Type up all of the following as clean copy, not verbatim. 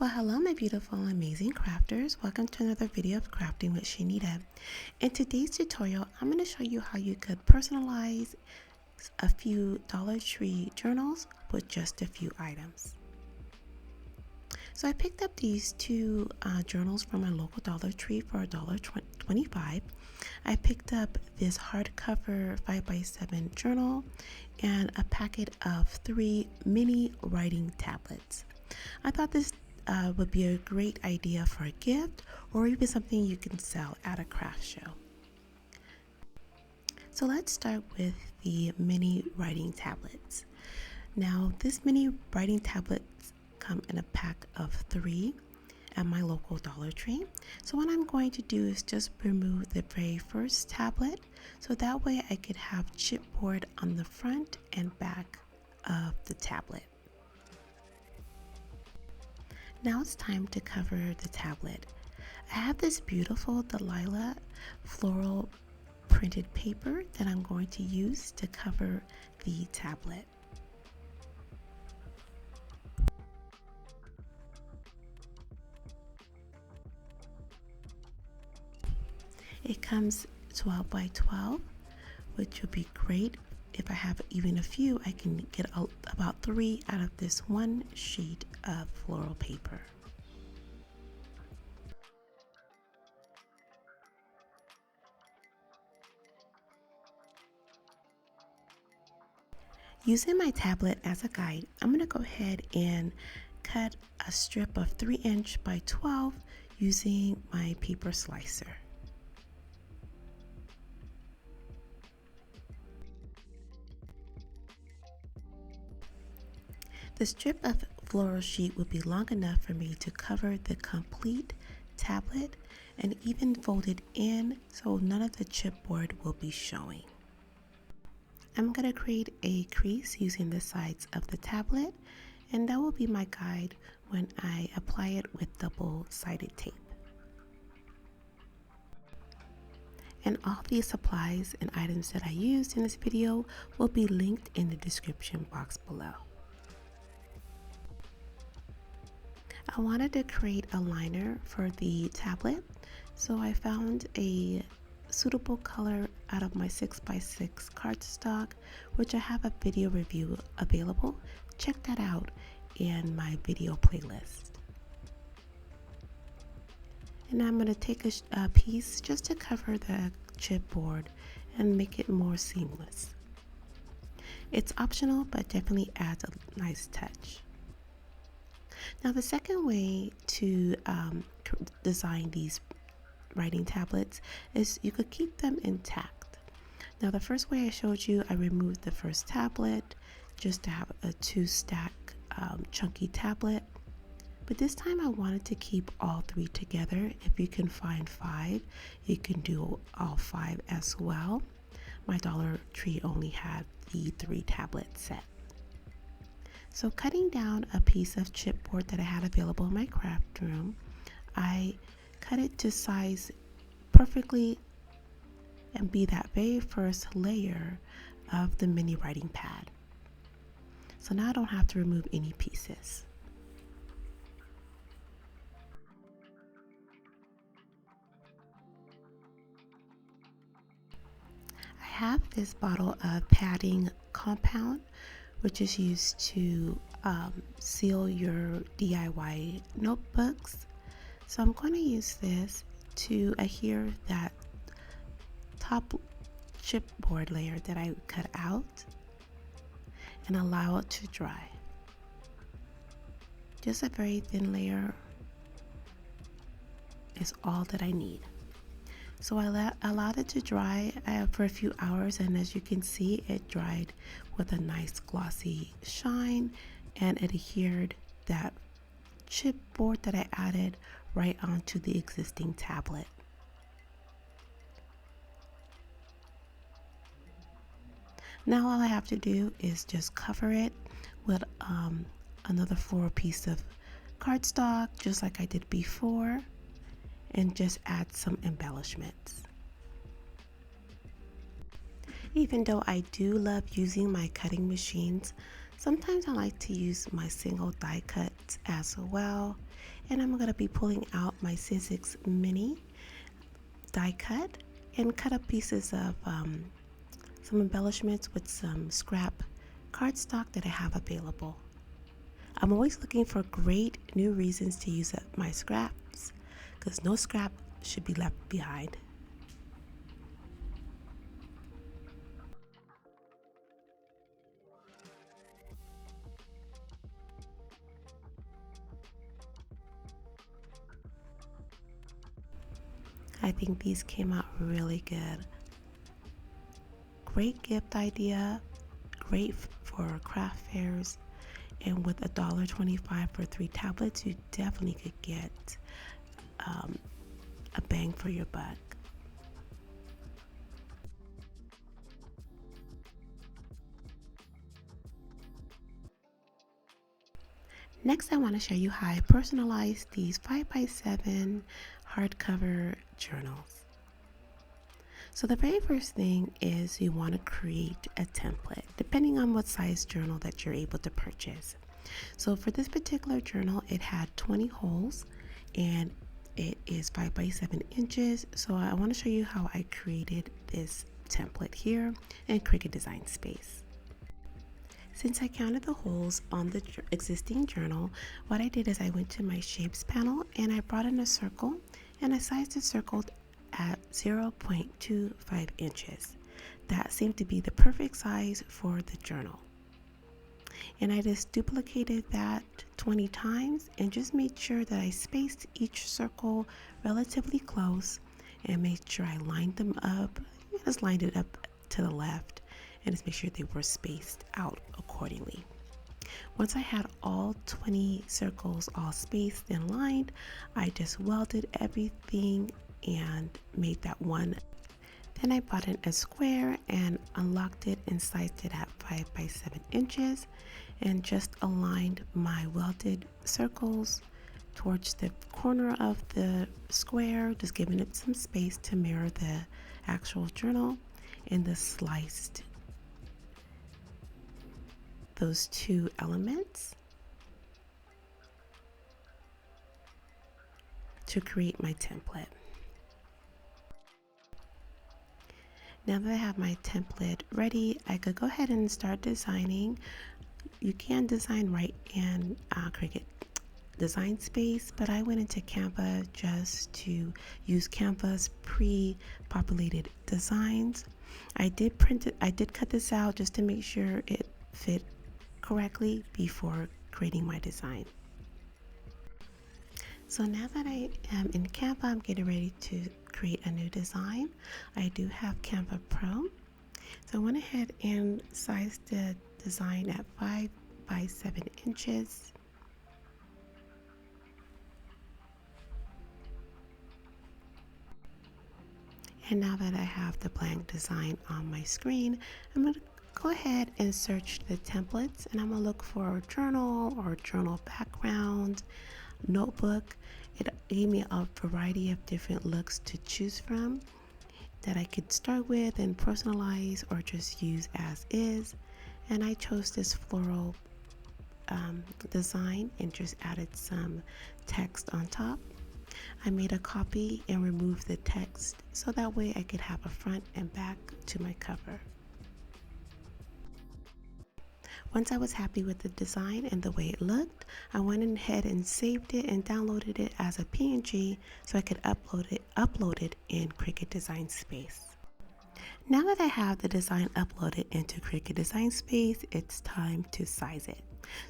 Well, hello my beautiful and amazing crafters. Welcome to another video of Crafting with Shaneda. In today's tutorial, I'm going to show you how you could personalize a few Dollar Tree journals with just a few items. So I picked up these two journals from my local Dollar Tree for $1.25. I picked up this hardcover 5x7 journal and a packet of 3 mini writing tablets. I thought this would be a great idea for a gift or even something you can sell at a craft show. So let's start with the mini writing tablets. Now this mini writing tablets come in a pack of 3 at my local Dollar Tree. So what I'm going to do is just remove the very first tablet so that way I could have chipboard on the front and back of the tablet. Now it's time to cover the tablet. I have this beautiful Delilah floral printed paper that I'm going to use to cover the tablet. It comes 12 by 12, which would be great. If I have even a few, I can get about 3 out of this one sheet of floral paper. Using my tablet as a guide, I'm going to go ahead and cut a strip of 3" by 12 using my paper slicer. The strip of floral sheet would be long enough for me to cover the complete tablet and even fold it in so none of the chipboard will be showing. I'm going to create a crease using the sides of the tablet, and that will be my guide when I apply it with double-sided tape. And all the supplies and items that I used in this video will be linked in the description box below. I wanted to create a liner for the tablet, so I found a suitable color out of my 6x6 cardstock, which I have a video review available. Check that out in my video playlist. And I'm going to take a piece just to cover the chipboard and make it more seamless. It's optional, but definitely adds a nice touch. Now the second way to design these writing tablets is you could keep them intact. Now the first way I showed you, I removed the first tablet just to have a 2-stack chunky tablet. But this time I wanted to keep all 3 together. If you can find 5, you can do all 5 as well. My Dollar Tree only had the 3 tablet set. So cutting down a piece of chipboard that I had available in my craft room, I cut it to size perfectly and be that very first layer of the mini writing pad. So now I don't have to remove any pieces. I have this bottle of padding compound, which is used to seal your DIY notebooks. So I'm going to use this to adhere that top chipboard layer that I cut out and allow it to dry. Just a very thin layer is all that I need. So I allowed it to dry for a few hours, and as you can see, it dried with a nice glossy shine and it adhered that chipboard that I added right onto the existing tablet. Now all I have to do is just cover it with another floral piece of cardstock, just like I did before, and just add some embellishments. Even though I do love using my cutting machines, Sometimes I like to use my single die cuts as well. And I'm going to be pulling out my Sizzix mini die cut and cut up pieces of some embellishments with some scrap cardstock that I have available. I'm always looking for great new reasons to use up my scraps because no scrap should be left behind. I think these came out really good. Great gift idea, great for craft fairs, and with $1.25 for 3 tablets, you definitely could get a bang for your buck. Next, I want to show you how I personalize these 5x7 hardcover journals. So the very first thing is you want to create a template, depending on what size journal that you're able to purchase. So for this particular journal, it had 20 holes and it is 5x7 inches. So I want to show you how I created this template here in Cricut Design Space. Since I counted the holes on the existing journal, what I did is I went to my shapes panel and I brought in a circle and I sized the circle at 0.25 inches. That seemed to be the perfect size for the journal. And I just duplicated that 20 times and just made sure that I spaced each circle relatively close and made sure I lined them up. I just lined it up to the left and just make sure they were spaced out accordingly. Once I had all 20 circles all spaced and lined, I just welded everything and made that one. Then I brought in a square and unlocked it and sized it at 5x7 inches and just aligned my welded circles towards the corner of the square, just giving it some space to mirror the actual journal, and the sliced those two elements to create my template. Now that I have my template ready, I could go ahead and start designing. You can design right in Cricut Design Space, but I went into Canva just to use Canva's pre-populated designs. I did cut this out just to make sure it fit correctly before creating my design. So now that I am in Canva, I'm getting ready to create a new design. I do have Canva Pro. So I went ahead and sized the design at 5x7 inches. And now that I have the blank design on my screen, I'm going to go ahead and search the templates, and I'm going to look for a journal or journal background, notebook. It gave me a variety of different looks to choose from that I could start with and personalize or just use as is. And I chose this floral design and just added some text on top. I made a copy and removed the text so that way I could have a front and back to my cover. Once I was happy with the design and the way it looked, I went ahead and saved it and downloaded it as a PNG so I could upload it in Cricut Design Space. Now that I have the design uploaded into Cricut Design Space, it's time to size it.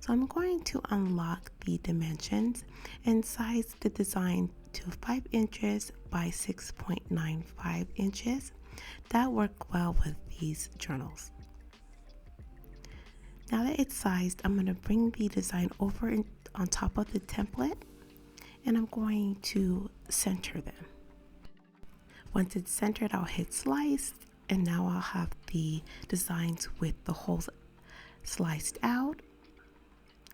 So I'm going to unlock the dimensions and size the design to 5 inches by 6.95 inches. That worked well with these journals. Now that it's sized, I'm going to bring the design over on top of the template and I'm going to center them. Once it's centered, I'll hit slice, and now I'll have the designs with the holes sliced out,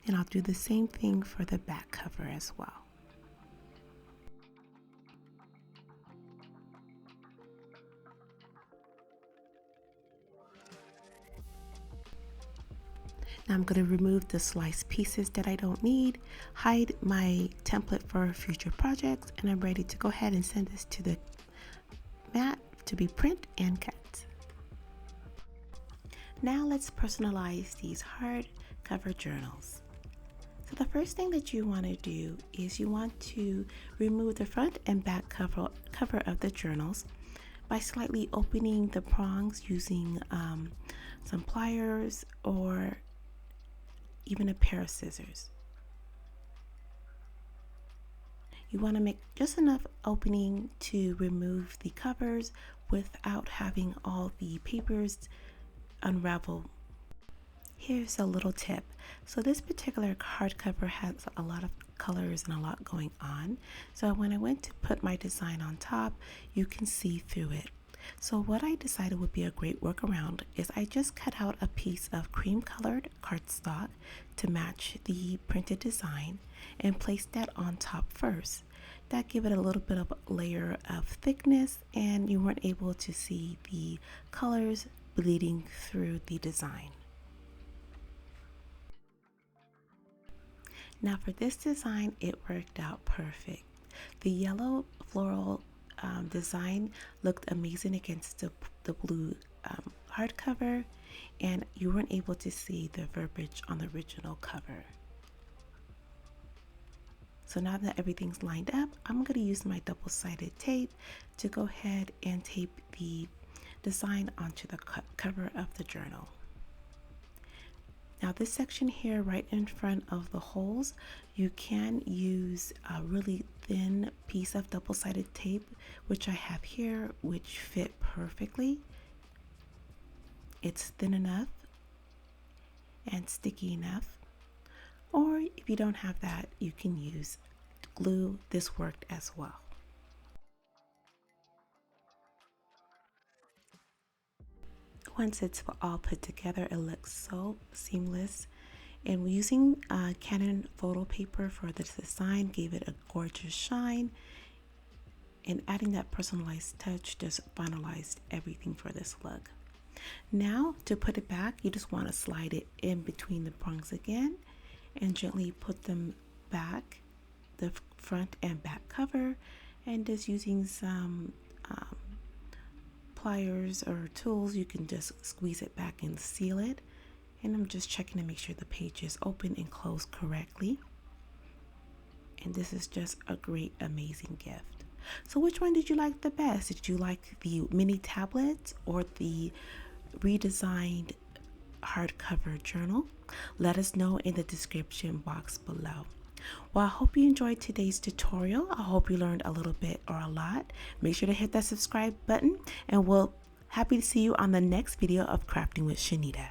and I'll do the same thing for the back cover as well. Now I'm going to remove the sliced pieces that I don't need, hide my template for future projects, and I'm ready to go ahead and send this to the mat to be print and cut. Now let's personalize these hardcover journals. So the first thing that you want to do is you want to remove the front and back cover of the journals by slightly opening the prongs using some pliers or even a pair of scissors. You want to make just enough opening to remove the covers without having all the papers unravel. Here's a little tip. So this particular hardcover has a lot of colors and a lot going on. So when I went to put my design on top, you can see through it. So what I decided would be a great workaround is I just cut out a piece of cream colored cardstock to match the printed design and placed that on top first. That gave it a little bit of a layer of thickness and you weren't able to see the colors bleeding through the design. Now for this design, it worked out perfect. The yellow floral design looked amazing against the blue hardcover, and you weren't able to see the verbiage on the original cover. So now that everything's lined up, I'm going to use my double-sided tape to go ahead and tape the design onto the cover of the journal. Now this section here right in front of the holes, you can use a really thin piece of double-sided tape, which I have here, which fit perfectly. It's thin enough and sticky enough. Or if you don't have that, you can use glue. This worked as well. Once it's all put together, it looks so seamless. And using Canon photo paper for this design gave it a gorgeous shine. And adding that personalized touch just finalized everything for this look. Now to put it back, you just want to slide it in between the prongs again and gently put them back, the front and back cover, and just using some pliers or tools, you can just squeeze it back and seal it. And I'm just checking to make sure the page is open and closed correctly. And this is just a great, amazing gift. So which one did you like the best? Did you like the mini tablet or the redesigned hardcover journal? Let us know in the description box below. Well, I hope you enjoyed today's tutorial. I hope you learned a little bit or a lot. Make sure to hit that subscribe button, and we'll happy to see you on the next video of Crafting with Shaneda.